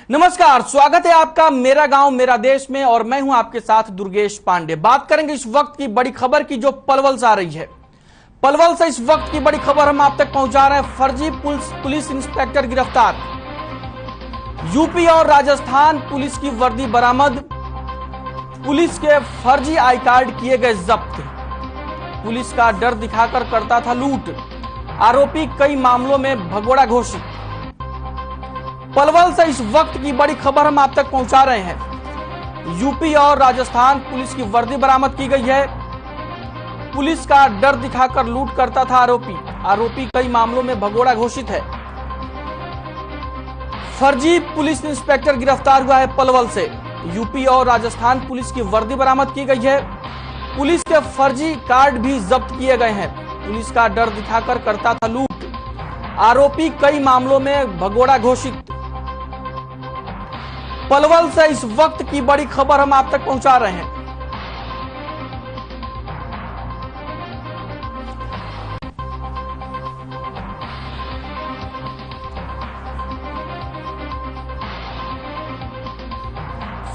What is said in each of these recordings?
नमस्कार, स्वागत है आपका मेरा गांव मेरा देश में और मैं हूं आपके साथ दुर्गेश पांडे। बात करेंगे इस वक्त की बड़ी खबर की जो पलवल से आ रही है। पलवल से इस वक्त की बड़ी खबर हम आप तक पहुंचा रहे हैं। फर्जी पुलिस इंस्पेक्टर गिरफ्तार, यूपी और राजस्थान पुलिस की वर्दी बरामद, पुलिस के फर्जी आई कार्ड किए गए जब्त, पुलिस का डर दिखाकर करता था लूट, आरोपी कई मामलों में भगोड़ा घोषित। पलवल से इस वक्त की बड़ी खबर हम आप तक पहुंचा रहे हैं। यूपी और राजस्थान पुलिस की वर्दी बरामद की गई है। पुलिस का डर दिखाकर लूट करता था आरोपी कई मामलों में भगोड़ा घोषित है। फर्जी पुलिस इंस्पेक्टर गिरफ्तार हुआ है पलवल से। यूपी और राजस्थान पुलिस की वर्दी बरामद की गई है। पुलिस के फर्जी कार्ड भी जब्त किए गए हैं। पुलिस का डर दिखाकर करता था लूट, आरोपी कई मामलों में भगोड़ा घोषित। पलवल से इस वक्त की बड़ी खबर हम आप तक पहुंचा रहे हैं।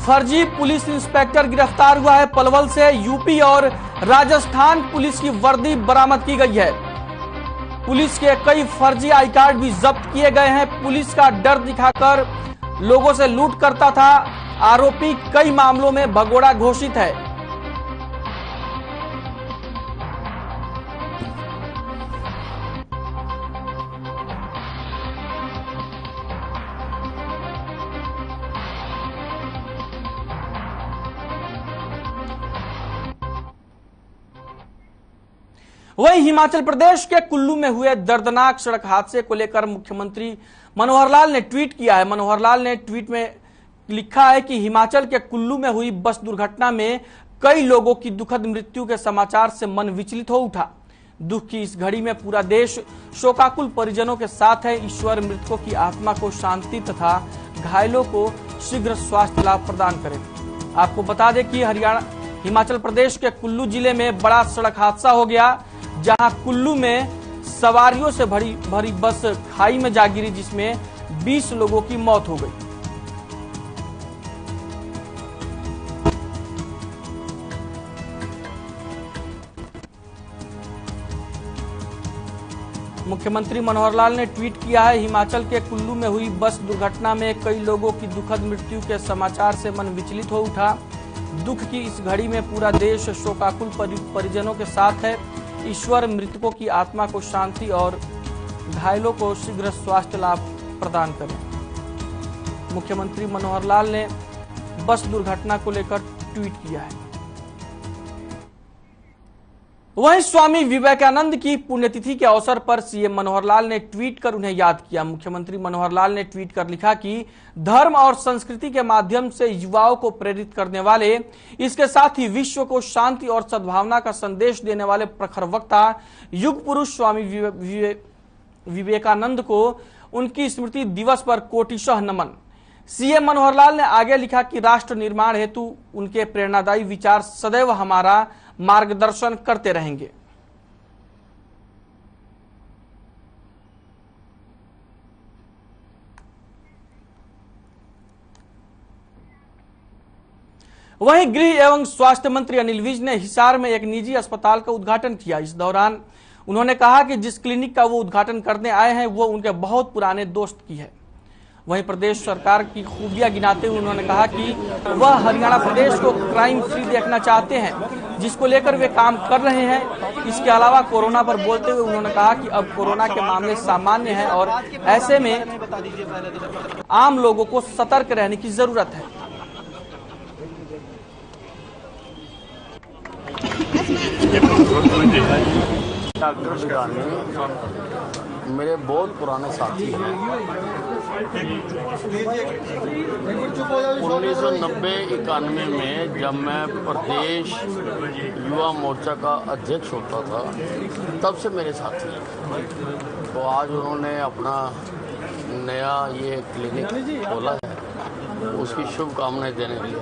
फर्जी पुलिस इंस्पेक्टर गिरफ्तार हुआ है पलवल से। यूपी और राजस्थान पुलिस की वर्दी बरामद की गई है। पुलिस के कई फर्जी आई कार्ड भी जब्त किए गए हैं। पुलिस का डर दिखाकर लोगों से लूट करता था आरोपी कई मामलों में भगोड़ा घोषित है। वहीं हिमाचल प्रदेश के कुल्लू में हुए दर्दनाक सड़क हादसे को लेकर मुख्यमंत्री मनोहर लाल ने ट्वीट किया है। मनोहर लाल ने ट्वीट में लिखा है कि हिमाचल के कुल्लू में हुई बस दुर्घटना में कई लोगों की दुखद मृत्यु के समाचार से मन विचलित हो उठा। दुख की इस घड़ी में पूरा देश शोकाकुल परिजनों के साथ है। ईश्वर मृतकों की आत्मा को शांति तथा घायलों को शीघ्र स्वास्थ्य लाभ प्रदान करे। आपको बता दें कि हिमाचल प्रदेश के कुल्लू जिले में बड़ा सड़क हादसा हो गया, जहां कुल्लू में सवारियों से भरी बस खाई में जा गिरी, जिसमें 20 लोगों की मौत हो गई। मुख्यमंत्री मनोहर लाल ने ट्वीट किया है, हिमाचल के कुल्लू में हुई बस दुर्घटना में कई लोगों की दुखद मृत्यु के समाचार से मन विचलित हो उठा। दुख की इस घड़ी में पूरा देश शोकाकुल परिजनों के साथ है। ईश्वर मृतकों की आत्मा को शांति और घायलों को शीघ्र स्वास्थ्य लाभ प्रदान करें। मुख्यमंत्री मनोहर लाल ने बस दुर्घटना को लेकर ट्वीट किया है। वहीं स्वामी विवेकानंद की पुण्यतिथि के अवसर पर सीएम मनोहर लाल ने ट्वीट कर उन्हें याद किया। मुख्यमंत्री मनोहर लाल ने ट्वीट कर लिखा कि धर्म और संस्कृति के माध्यम से युवाओं को प्रेरित करने वाले, इसके साथ ही विश्व को शांति और सद्भावना का संदेश देने वाले प्रखर वक्ता युग पुरुष स्वामी विवेकानंद को उनकी स्मृति दिवस पर कोटिशः नमन। सीएम मनोहर लाल ने आगे लिखा कि राष्ट्र निर्माण हेतु उनके प्रेरणादायी विचार सदैव हमारा मार्गदर्शन करते रहेंगे। वहीं गृह एवं स्वास्थ्य मंत्री अनिल विज ने हिसार में एक निजी अस्पताल का उद्घाटन किया। इस दौरान उन्होंने कहा कि जिस क्लिनिक का वो उद्घाटन करने आए हैं वो उनके बहुत पुराने दोस्त की है। वहीं प्रदेश सरकार की खूबियां गिनाते हुए उन्होंने कहा कि वह हरियाणा प्रदेश को क्राइम फ्री देखना चाहते हैं, जिसको लेकर वे काम कर रहे हैं। इसके अलावा कोरोना पर बोलते हुए उन्होंने कहा कि अब कोरोना के मामले सामान्य हैं और ऐसे में आम लोगों को सतर्क रहने की जरूरत है। डॉक्टर मेरे बहुत पुराने साथी हैं। 1990-91 में जब मैं प्रदेश युवा मोर्चा का अध्यक्ष होता था, तब से मेरे साथी हैं। तो आज उन्होंने अपना नया ये क्लिनिक खोला है, उसकी शुभकामनाएं देने के लिए।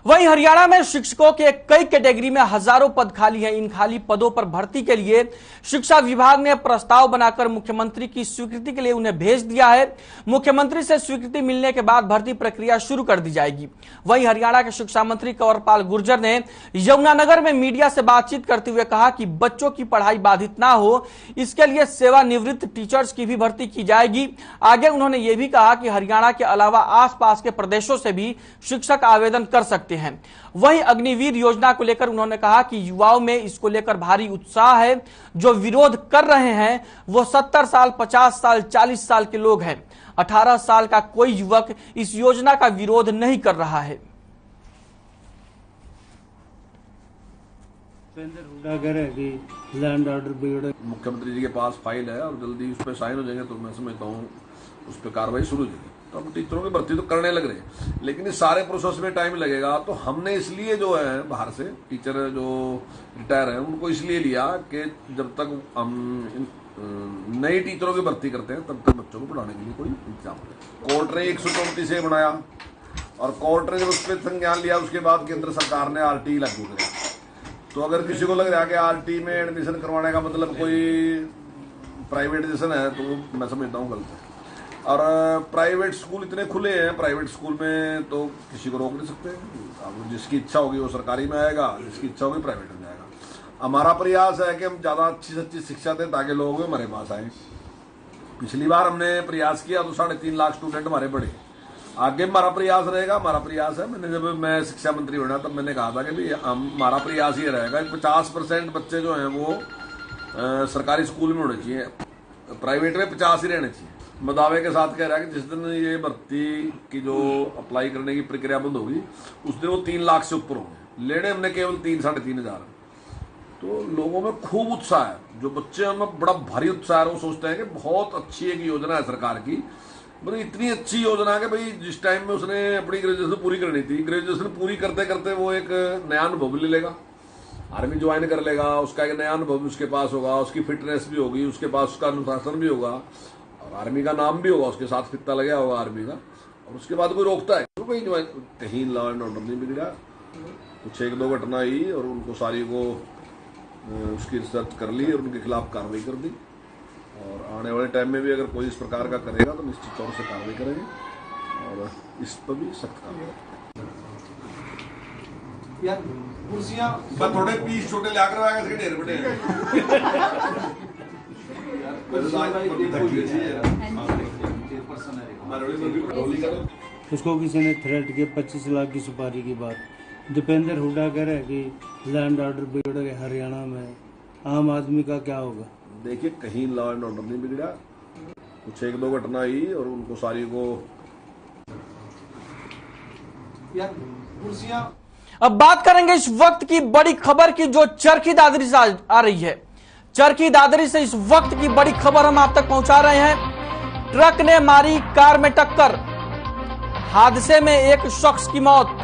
वहीं हरियाणा में शिक्षकों के कई कैटेगरी में हजारों पद खाली हैं। इन खाली पदों पर भर्ती के लिए शिक्षा विभाग ने प्रस्ताव बनाकर मुख्यमंत्री की स्वीकृति के लिए उन्हें भेज दिया है। मुख्यमंत्री से स्वीकृति मिलने के बाद भर्ती प्रक्रिया शुरू कर दी जाएगी। वहीं हरियाणा के शिक्षा मंत्री कंवरपाल गुर्जर ने यमुनानगर में मीडिया से बातचीत करते हुए कहा कि बच्चों की पढ़ाई बाधित ना हो, इसके लिए सेवानिवृत्त टीचर्स की भी भर्ती की जाएगी। आगे उन्होंने ये भी कहा कि हरियाणा के अलावा आसपास के प्रदेशों से भी शिक्षक आवेदन कर सकते हैं। वहीं अग्निवीर योजना को लेकर उन्होंने कहा कि युवाओं में इसको लेकर भारी उत्साह है। जो विरोध कर रहे हैं वो 70 साल, 50 साल, 40 साल के लोग हैं। 18 साल का कोई युवक इस योजना का विरोध नहीं कर रहा है। लैंड ऑर्डर बिगड़ मुख्यमंत्री जी के पास फाइल है और जल्दी उस पर साइन हो जाएंगे तो मैं समझता हूँ उस पर कार्रवाई शुरू हो जाएगी। तो हम टीचरों की भर्ती तो करने लग रहे हैं, लेकिन इस सारे प्रोसेस में टाइम लगेगा। तो हमने इसलिए जो है बाहर से टीचर जो रिटायर हैं उनको इसलिए लिया कि जब तक हम नई टीचरों की भर्ती करते हैं तब तक बच्चों को पढ़ाने के लिए कोई इंतजाम करें। कोर्ट ने 134 से बनाया और कोर्ट ने जब उस पर संज्ञान लिया उसके बाद केंद्र सरकार ने RT लागू किया। तो अगर किसी को लग रहा है कि RT में एडमिशन करवाने का मतलब कोई प्राइवेटाइजेशन है तो मैं समझता हूँ गलत है। और प्राइवेट स्कूल इतने खुले हैं, प्राइवेट स्कूल में तो किसी को रोक नहीं सकते। अब जिसकी इच्छा होगी वो सरकारी में आएगा, जिसकी इच्छा होगी प्राइवेट में जाएगा। हमारा प्रयास है कि हम ज्यादा अच्छी से अच्छी शिक्षा दें ताकि लोग हमारे पास आए। पिछली बार हमने प्रयास किया तो 3.5 लाख स्टूडेंट हमारे बढ़े। आगे हमारा प्रयास रहेगा। हमारा प्रयास है, जब मैं शिक्षा मंत्री बना तब मैंने कहा था कि भाई हमारा प्रयास ये रहेगा 50% बच्चे जो हैं वो सरकारी स्कूल में होने चाहिए, प्राइवेट में 50 ही रहने चाहिए। मैं दावे के साथ कह रहा है कि जिस दिन ये भर्ती की जो अप्लाई करने की प्रक्रिया बंद होगी उस दिन वो 3 लाख से ऊपर होंगे। लेने हमने केवल 3-3.5 हजार। तो लोगों में खूब उत्साह है। जो बच्चे उनमें बड़ा भारी उत्साह है। वो सोचते हैं कि बहुत अच्छी एक योजना है सरकार की, मतलब इतनी अच्छी योजना है कि भाई जिस टाइम में उसने अपनी ग्रेजुएशन पूरी करनी थी, ग्रेजुएशन पूरी करते करते वो एक नया अनुभव ले लेगा, आर्मी ज्वाइन कर लेगा, उसका एक नया अनुभव उसके पास होगा, उसकी फिटनेस भी होगी, उसके पास उसका अनुशासन भी होगा और आर्मी का नाम भी होगा, उसके साथ फित्ता लगा होगा आर्मी का। और उसके बाद कोई रोकता है तो कोई कहीं लॉ एंड ऑर्डर नहीं बिगड़ा। कुछ 1-2 घटना आई और उनको सारी को उसकी रिसर्च कर ली और उनके खिलाफ कार्रवाई कर दी। और आने वाले टाइम में भी अगर कोई इस प्रकार का करेगा तो निश्चित तौर से कार्रवाई करेंगे और इस पर भी सख्त कार्रवाई। यार कुर्सियां बस थोड़े पीस छोटे लिया करवाएगा ढेर बड़े उसको किसी ने थ्रेट किया 25 लाख की सुपारी की बात। दीपेंद्र हुड्डा कह रहे हैं कि लैंड ऑर्डर बिगड़ गए हरियाणा में, आम आदमी का क्या होगा? देखिए कहीं लॉ एंड ऑर्डर नहीं बिगड़ा। कुछ 1-2 घटना आई और उनको सारी को यार कुर्सियां। अब बात करेंगे इस वक्त की बड़ी खबर की जो चरखी दादरी से आ रही है। चरखी दादरी से इस वक्त की बड़ी खबर हम आप तक पहुंचा रहे हैं। ट्रक ने मारी कार में टक्कर, हादसे में एक शख्स की मौत,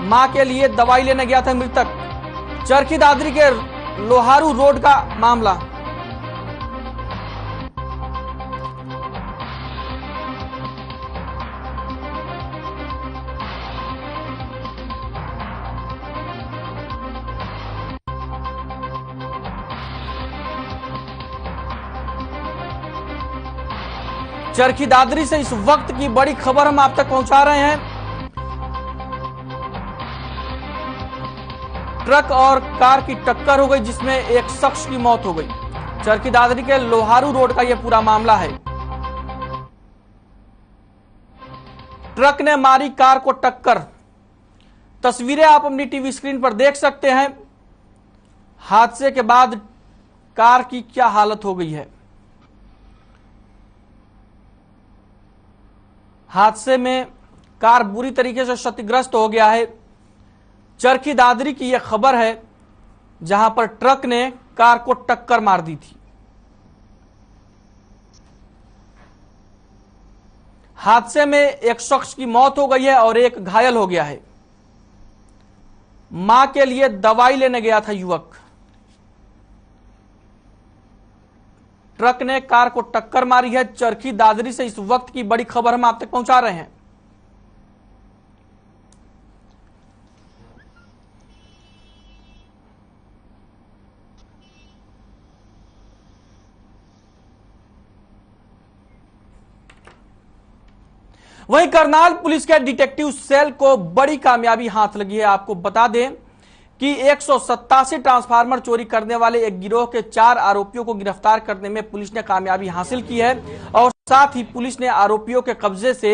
मां के लिए दवाई लेने गया था मृतक। चरखी दादरी के लोहारू रोड का मामला। चरखी दादरी से इस वक्त की बड़ी खबर हम आप तक पहुंचा रहे हैं। ट्रक और कार की टक्कर हो गई जिसमें एक शख्स की मौत हो गई। चरखी दादरी के लोहारू रोड का यह पूरा मामला है। ट्रक ने मारी कार को टक्कर। तस्वीरें आप अपनी टीवी स्क्रीन पर देख सकते हैं। हादसे के बाद कार की क्या हालत हो गई है। हादसे में कार बुरी तरीके से क्षतिग्रस्त हो गया है। चरखी दादरी की यह खबर है जहां पर ट्रक ने कार को टक्कर मार दी थी। हादसे में एक शख्स की मौत हो गई है और एक घायल हो गया है। मां के लिए दवाई लेने गया था युवक। ट्रक ने कार को टक्कर मारी है। चरखी दादरी से इस वक्त की बड़ी खबर हम आप तक पहुंचा रहे हैं। वहीं करनाल पुलिस के डिटेक्टिव सेल को बड़ी कामयाबी हाथ लगी है। आपको बता दें कि 187 ट्रांसफार्मर चोरी करने वाले एक गिरोह के 4 आरोपियों को गिरफ्तार करने में पुलिस ने कामयाबी हासिल की है और साथ ही पुलिस ने आरोपियों के कब्जे से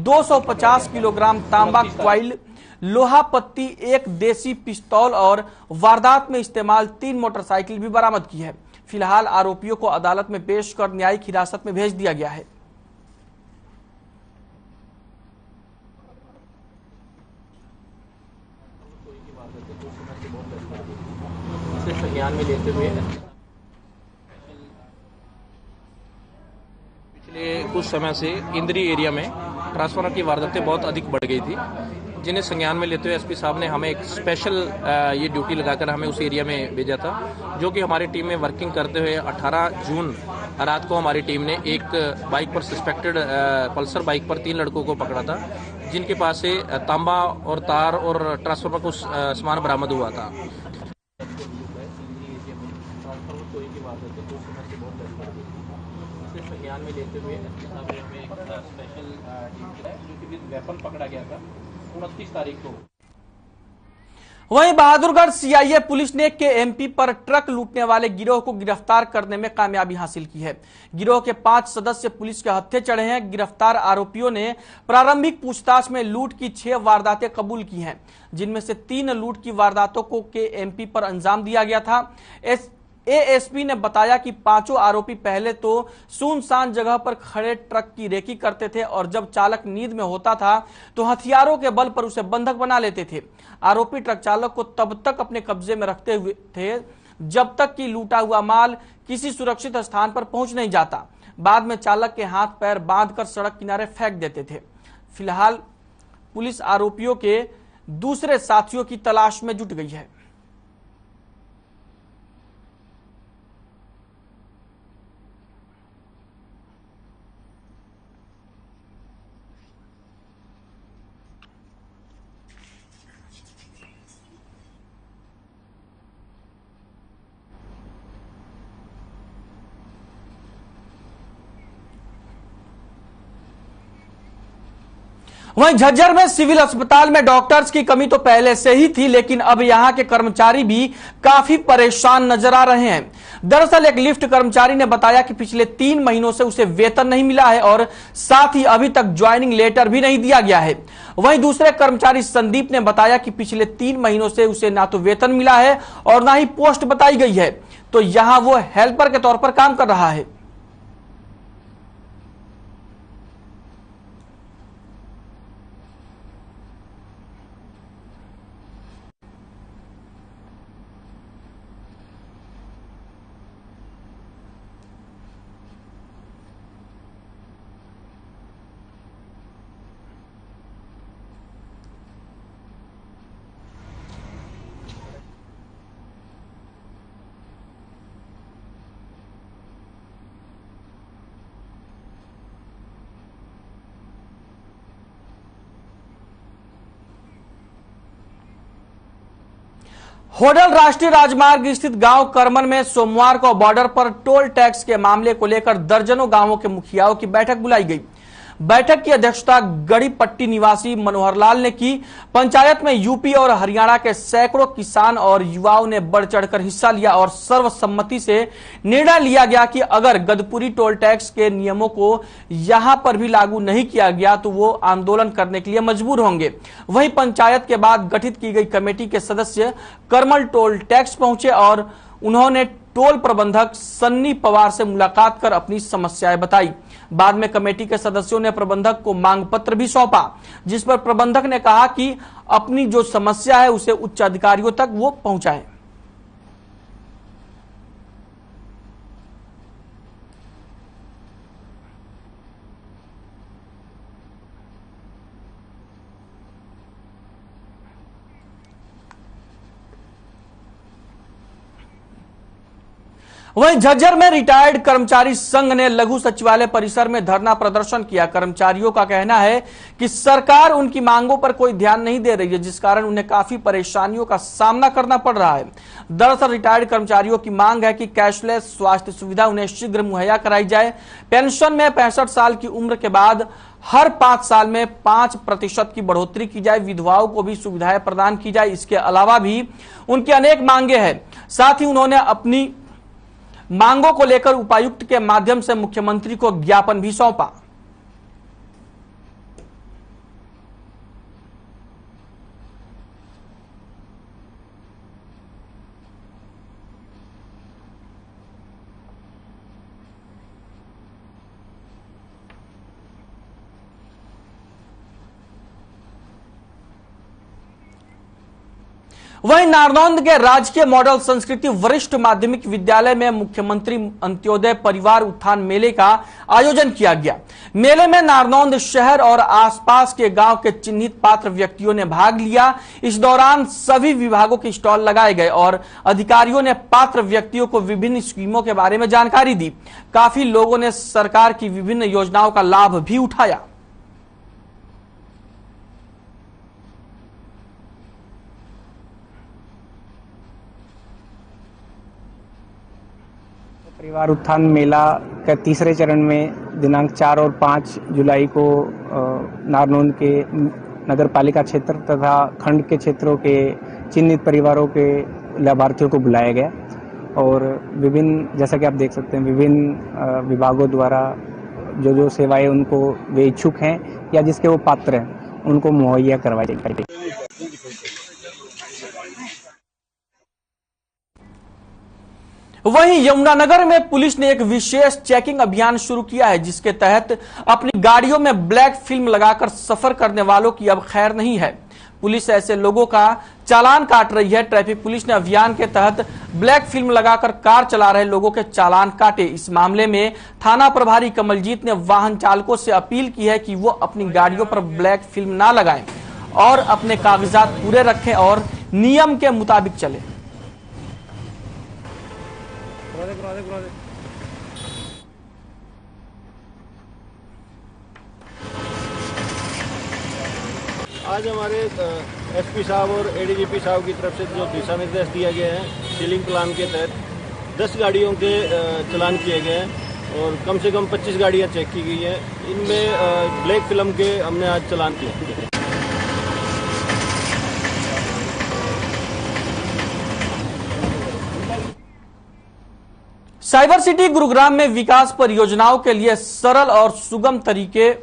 250 किलोग्राम तांबा क्वाइल, लोहा पत्ती, एक देसी पिस्तौल और वारदात में इस्तेमाल 3 मोटरसाइकिल भी बरामद की है। फिलहाल आरोपियों को अदालत में पेश कर न्यायिक हिरासत में भेज दिया गया है। संज्ञान में लेते हुए पिछले कुछ समय से इंद्री एरिया में ट्रांसफार्मर की वारदातें बहुत अधिक बढ़ गई थी, जिन्हें संज्ञान में लेते हुए एसपी साहब ने हमें एक स्पेशल ये ड्यूटी लगाकर हमें उस एरिया में भेजा था, जो कि हमारी टीम में वर्किंग करते हुए 18 जून रात को हमारी टीम ने एक बाइक पर सस्पेक्टेड पल्सर बाइक पर 3 लड़कों को पकड़ा था, जिनके पास से तांबा और तार और ट्रांसफार्मर कुछ सामान बरामद हुआ था। संज्ञान में लेते हुए हमें एक स्पेशल ड्यूटी विद वेपन पकड़ा गया था 29 तारीख को। वहीं बहादुरगढ़ सीआईए पुलिस ने केएमपी पर ट्रक लूटने वाले गिरोह को गिरफ्तार करने में कामयाबी हासिल की है। गिरोह के 5 सदस्य पुलिस के हत्थे चढ़े हैं। गिरफ्तार आरोपियों ने प्रारंभिक पूछताछ में लूट की 6 वारदातें कबूल की हैं, जिनमें से 3 लूट की वारदातों को केएमपी पर अंजाम दिया गया था। एएसपी ने बताया कि 5 आरोपी पहले तो सुनसान जगह पर खड़े ट्रक की रेकी करते थे और जब चालक नींद में होता था तो हथियारों के बल पर उसे बंधक बना लेते थे। आरोपी ट्रक चालक को तब तक अपने कब्जे में रखते हुए थे जब तक कि लूटा हुआ माल किसी सुरक्षित स्थान पर पहुंच नहीं जाता। बाद में चालक के हाथ पैर बांधकर सड़क किनारे फेंक देते थे। फिलहाल पुलिस आरोपियों के दूसरे साथियों की तलाश में जुट गई है। वहीं झज्जर में सिविल अस्पताल में डॉक्टर्स की कमी तो पहले से ही थी, लेकिन अब यहां के कर्मचारी भी काफी परेशान नजर आ रहे हैं। दरअसल एक लिफ्ट कर्मचारी ने बताया कि पिछले 3 महीनों से उसे वेतन नहीं मिला है और साथ ही अभी तक ज्वाइनिंग लेटर भी नहीं दिया गया है। वहीं दूसरे कर्मचारी संदीप ने बताया कि पिछले 3 महीनों से उसे ना तो वेतन मिला है और ना ही पोस्ट बताई गई है, तो यहां वो हेल्पर के तौर पर काम कर रहा है। होडल राष्ट्रीय राजमार्ग स्थित गांव करमन में सोमवार को बॉर्डर पर टोल टैक्स के मामले को लेकर दर्जनों गांवों के मुखियाओं की बैठक बुलाई गई। बैठक की अध्यक्षता गड़ी पट्टी निवासी मनोहर लाल ने की। पंचायत में यूपी और हरियाणा के सैकड़ों किसान और युवाओं ने बढ़ चढ़कर हिस्सा लिया और सर्वसम्मति से निर्णय लिया गया कि अगर गदपुरी टोल टैक्स के नियमों को यहां पर भी लागू नहीं किया गया तो वो आंदोलन करने के लिए मजबूर होंगे। वहीं पंचायत के बाद गठित की गई कमेटी के सदस्य करमल टोल टैक्स पहुंचे और उन्होंने टोल प्रबंधक सन्नी पवार से मुलाकात कर अपनी समस्याएं बताई। बाद में कमेटी के सदस्यों ने प्रबंधक को मांग पत्र भी सौंपा, जिस पर प्रबंधक ने कहा कि अपनी जो समस्या है उसे उच्च अधिकारियों तक वो पहुंचाए। वहीं झज्जर में रिटायर्ड कर्मचारी संघ ने लघु सचिवालय परिसर में धरना प्रदर्शन किया। कर्मचारियों का कहना है कि सरकार उनकी मांगों पर कोई ध्यान नहीं दे रही है, जिस कारण उन्हें काफी परेशानियों का सामना करना पड़ रहा है। दरअसल रिटायर्ड कर्मचारियों की मांग है कि कैशलेस स्वास्थ्य सुविधा उन्हें शीघ्र मुहैया कराई जाए। पेंशन में 65 साल की उम्र के बाद हर 5 साल में 5% की बढ़ोतरी की जाए। विधवाओं को भी सुविधाएं प्रदान की जाए। इसके अलावा भी उनकी अनेक मांगे हैं। साथ ही उन्होंने अपनी मांगों को लेकर उपायुक्त के माध्यम से मुख्यमंत्री को ज्ञापन भी सौंपा। वहीं नारनौंद के राजकीय मॉडल संस्कृति वरिष्ठ माध्यमिक विद्यालय में मुख्यमंत्री अंत्योदय परिवार उत्थान मेले का आयोजन किया गया। मेले में नारनौंद शहर और आसपास के गांव के चिन्हित पात्र व्यक्तियों ने भाग लिया। इस दौरान सभी विभागों के स्टॉल लगाए गए और अधिकारियों ने पात्र व्यक्तियों को विभिन्न स्कीमों के बारे में जानकारी दी। काफी लोगों ने सरकार की विभिन्न योजनाओं का लाभ भी उठाया। परिवार उत्थान मेला का तीसरे चरण में दिनांक 4 और 5 जुलाई को नारनौंद के नगर पालिका क्षेत्र तथा खंड के क्षेत्रों के चिन्हित परिवारों के लाभार्थियों को बुलाया गया और विभिन्न, जैसा कि आप देख सकते हैं, विभिन्न विभागों द्वारा जो जो सेवाएं उनको वे इच्छुक हैं या जिसके वो पात्र हैं उनको मुहैया करवाई जाएगी। वहीं यमुनानगर में पुलिस ने एक विशेष चेकिंग अभियान शुरू किया है, जिसके तहत अपनी गाड़ियों में ब्लैक फिल्म लगाकर सफर करने वालों की अब खैर नहीं है। पुलिस ऐसे लोगों का चालान काट रही है। ट्रैफिक पुलिस ने अभियान के तहत ब्लैक फिल्म लगाकर कार चला रहे लोगों के चालान काटे। इस मामले में थाना प्रभारी कमलजीत ने वाहन चालकों से अपील की है कि वो अपनी गाड़ियों पर ब्लैक फिल्म ना लगाएं और अपने कागजात पूरे रखें और नियम के मुताबिक चले। आज हमारे एसपी साहब और एडीजीपी साहब की तरफ से जो दिशा निर्देश दिया गया है, सीलिंग प्लान के तहत 10 गाड़ियों के चलान किए गए हैं और कम से कम 25 गाड़ियां चेक की गई हैं। इनमें ब्लैक फिल्म के हमने आज चलान किए। साइबर सिटी गुरुग्राम में विकास परियोजनाओं के लिए सरल और सुगम तरीके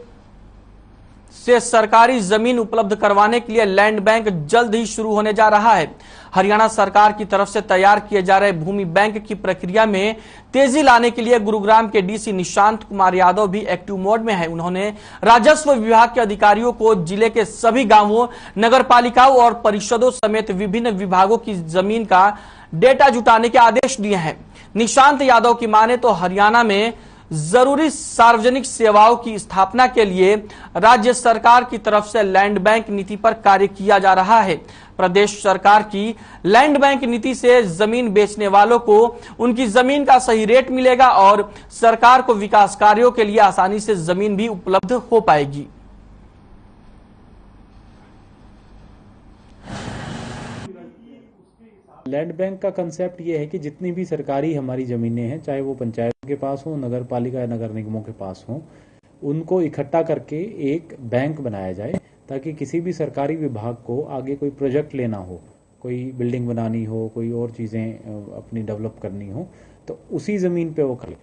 से सरकारी जमीन उपलब्ध करवाने के लिए लैंड बैंक जल्द ही शुरू होने जा रहा है। हरियाणा सरकार की तरफ से तैयार किए जा रहे भूमि बैंक की प्रक्रिया में तेजी लाने के लिए गुरुग्राम के डीसी निशांत कुमार यादव भी एक्टिव मोड में है। उन्होंने राजस्व विभाग के अधिकारियों को जिले के सभी गांवों, नगर पालिकाओं और परिषदों समेत विभिन्न विभागों की जमीन का डेटा जुटाने के आदेश दिए हैं। निशांत यादव की माने तो हरियाणा में जरूरी सार्वजनिक सेवाओं की स्थापना के लिए राज्य सरकार की तरफ से लैंड बैंक नीति पर कार्य किया जा रहा है। प्रदेश सरकार की लैंड बैंक नीति से जमीन बेचने वालों को उनकी जमीन का सही रेट मिलेगा और सरकार को विकास कार्यों के लिए आसानी से जमीन भी उपलब्ध हो पाएगी। लैंड बैंक का कंसेप्ट ये है कि जितनी भी सरकारी हमारी ज़मीनें हैं, चाहे वो पंचायत के पास हो, नगर पालिका या नगर निगमों के पास हो, उनको इकट्ठा करके एक बैंक बनाया जाए ताकि किसी भी सरकारी विभाग को आगे कोई प्रोजेक्ट लेना हो, कोई बिल्डिंग बनानी हो, कोई और चीज़ें अपनी डेवलप करनी हो, तो उसी ज़मीन पे वो कर।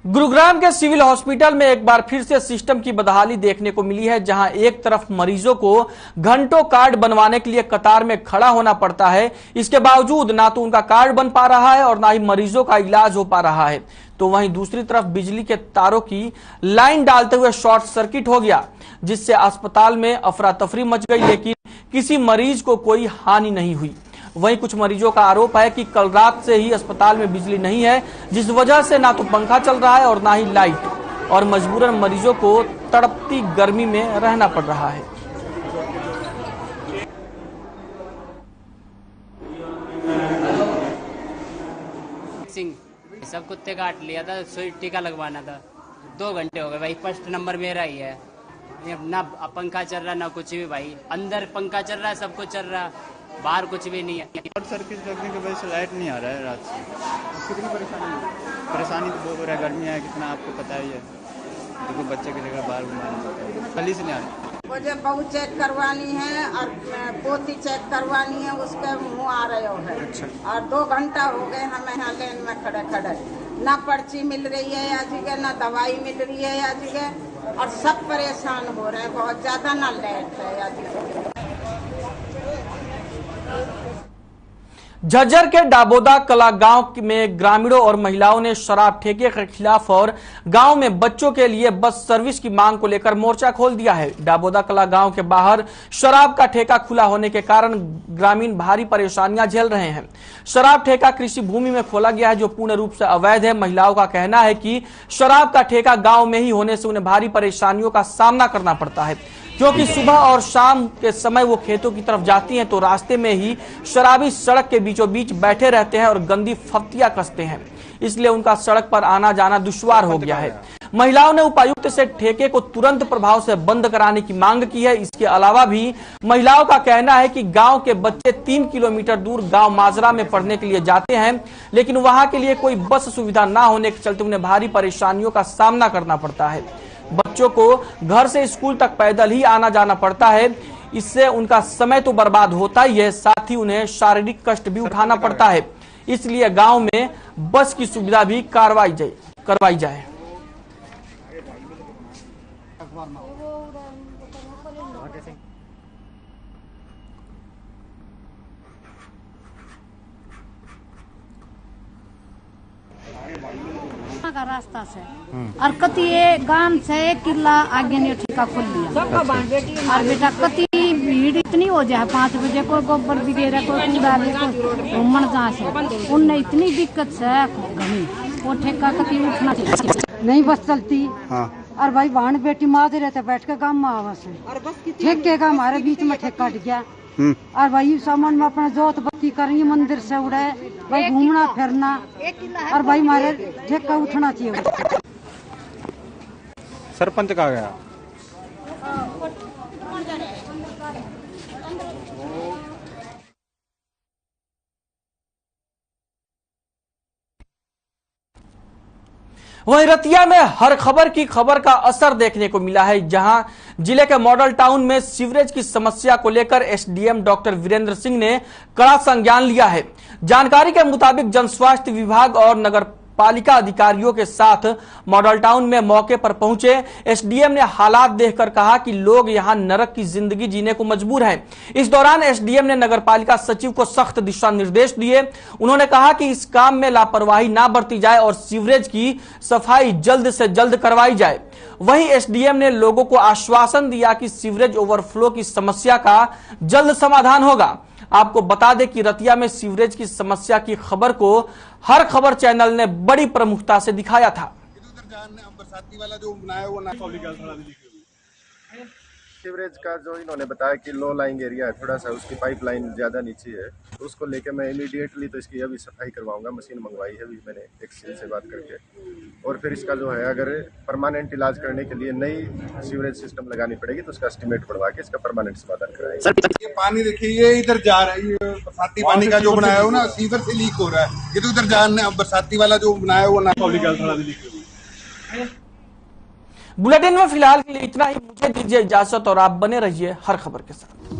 गुरुग्राम के सिविल हॉस्पिटल में एक बार फिर से सिस्टम की बदहाली देखने को मिली है, जहां एक तरफ मरीजों को घंटों कार्ड बनवाने के लिए कतार में खड़ा होना पड़ता है। इसके बावजूद ना तो उनका कार्ड बन पा रहा है और ना ही मरीजों का इलाज हो पा रहा है। तो वहीं दूसरी तरफ बिजली के तारों की लाइन डालते हुए शॉर्ट सर्किट हो गया। जिससे अस्पताल में अफरा तफरी मच गई, लेकिन किसी मरीज को कोई हानि नहीं हुई। वहीं कुछ मरीजों का आरोप है कि कल रात से ही अस्पताल में बिजली नहीं है, जिस वजह से ना तो पंखा चल रहा है और ना ही लाइट, और मजबूरन मरीजों को तड़पती गर्मी में रहना पड़ रहा है। सब कुत्ते काट लिया था, सुई टीका लगवाना था, 2 घंटे हो गए भाई। फर्स्ट नंबर मेरा ही है, ना पंखा चल रहा ना कुछ भी भाई। अंदर पंखा चल रहा है, सब कुछ चल रहा है, बाहर कुछ भी नहीं है। शॉर्ट सर्किट लगने की वजह से लाइट नहीं आ रहा है रात से। कितनी परेशानी तो बहुत हो रहा है, गर्मी है कितना आपको पता ही है। देखो बच्चे की जगह बाहर घुमाना पड़ता है, गली से नहीं आ रही। मुझे बहू चेक करवानी है और पोती चेक करवानी है, उसके मुँह आ रहे हो है। अच्छा। और 2 घंटा हो गए हमें यहाँ लाइन में खड़े खड़े, ना पर्ची मिल रही है आज के, ना दवाई मिल रही है आज के, और सब परेशान हो रहे हैं बहुत ज्यादा, ना लाइट है आज के। झज्जर के डाबोदा कला गांव में ग्रामीणों और महिलाओं ने शराब ठेके के खिलाफ और गांव में बच्चों के लिए बस सर्विस की मांग को लेकर मोर्चा खोल दिया है। डाबोदा कला गांव के बाहर शराब का ठेका खुला होने के कारण ग्रामीण भारी परेशानियां झेल रहे हैं। शराब ठेका कृषि भूमि में खोला गया है, जो पूर्ण रूप से अवैध है। महिलाओं का कहना है कि शराब का ठेका गाँव में ही होने से उन्हें भारी परेशानियों का सामना करना पड़ता है, क्योंकि सुबह और शाम के समय वो खेतों की तरफ जाती हैं तो रास्ते में ही शराबी सड़क के बीचों बीच बैठे रहते हैं और गंदी फफ्तियां कसते हैं, इसलिए उनका सड़क पर आना जाना दुश्वार हो गया है। महिलाओं ने उपायुक्त से ठेके को तुरंत प्रभाव से बंद कराने की मांग की है। इसके अलावा भी महिलाओं का कहना है कि गांव के बच्चे 3 किलोमीटर दूर गांव माजरा में पढ़ने के लिए जाते हैं, लेकिन वहां के लिए कोई बस सुविधा न होने के चलते उन्हें भारी परेशानियों का सामना करना पड़ता है। बच्चों को घर से स्कूल तक पैदल ही आना जाना पड़ता है, इससे उनका समय तो बर्बाद होता ही है, साथ ही उन्हें शारीरिक कष्ट भी उठाना पड़ता है। इसलिए गांव में बस की सुविधा भी करवाई जाए। का रास्ता से और कति गांव से 1 किला आगे ने ठेका खोल लिया। और बेटा कति भीड़ इतनी हो जाए, 5 बजे को गोबर बिगेरा को कूड़ा को घूमन जहाँ से उनने इतनी दिक्कत से घनी वो ठेका कति उठना नहीं बस चलती। हाँ। और भाई बहन बेटी माँ रहते बैठ के गाँव में आवास है, ठेके का हमारे बीच में ठेका हट गया। और भाई सामान में अपना जोत बत्ती करेंगे, मंदिर से उड़े भाई घूमना फिरना, और भाई हमारे ठेका उठना चाहिए। सरपंच कहाँ गया? वहीं रतिया में हर खबर की खबर का असर देखने को मिला है, जहां जिले के मॉडल टाउन में सीवरेज की समस्या को लेकर एसडीएम डॉक्टर वीरेंद्र सिंह ने कड़ा संज्ञान लिया है। जानकारी के मुताबिक जनस्वास्थ्य विभाग और नगर पालिका अधिकारियों के साथ मॉडल टाउन में मौके पर पहुंचे एसडीएम ने हालात देखकर कहा कि लोग यहां नरक की जिंदगी जीने को मजबूर हैं। इस दौरान एसडीएम ने नगर पालिका सचिव को सख्त दिशा निर्देश दिए। उन्होंने कहा कि इस काम में लापरवाही ना बरती जाए और सीवरेज की सफाई जल्द से जल्द करवाई जाए। वहीं एसडीएम ने लोगों को आश्वासन दिया कि सीवरेज ओवरफ्लो की समस्या का जल्द समाधान होगा। आपको बता दें कि रतिया में सीवरेज की समस्या की खबर को हर खबर चैनल ने बड़ी प्रमुखता से दिखाया था। बरसाती वाला जो बनाया वो सीवरेज का जो इन्होंने बताया कि लो लाइंग एरिया है, थोड़ा सा उसकी पाइपलाइन ज्यादा नीचे है, तो उसको लेके मैं इमीडिएटली तो इसकी अभी सफाई करवाऊंगा। मशीन मंगवाई है अभी मैंने एक्सेल से बात करके, और फिर इसका जो है अगर परमानेंट इलाज करने के लिए नई सीवरेज सिस्टम लगानी पड़ेगी तो उसका एस्टिमेट बढ़वा के इसका परमानेंट समाधान कराएंगे। ये पानी देखिए, ये इधर जा रहा है, ये बरसाती पानी का जो बनाया हो ना सीवर से लीक हो रहा है, ये तो इधर जा बरसाती वाला जो बनाया वो ना। बुलेटिन में फिलहाल के लिए इतना ही। मुझे दीजिए इजाजत और आप बने रहिए हर खबर के साथ।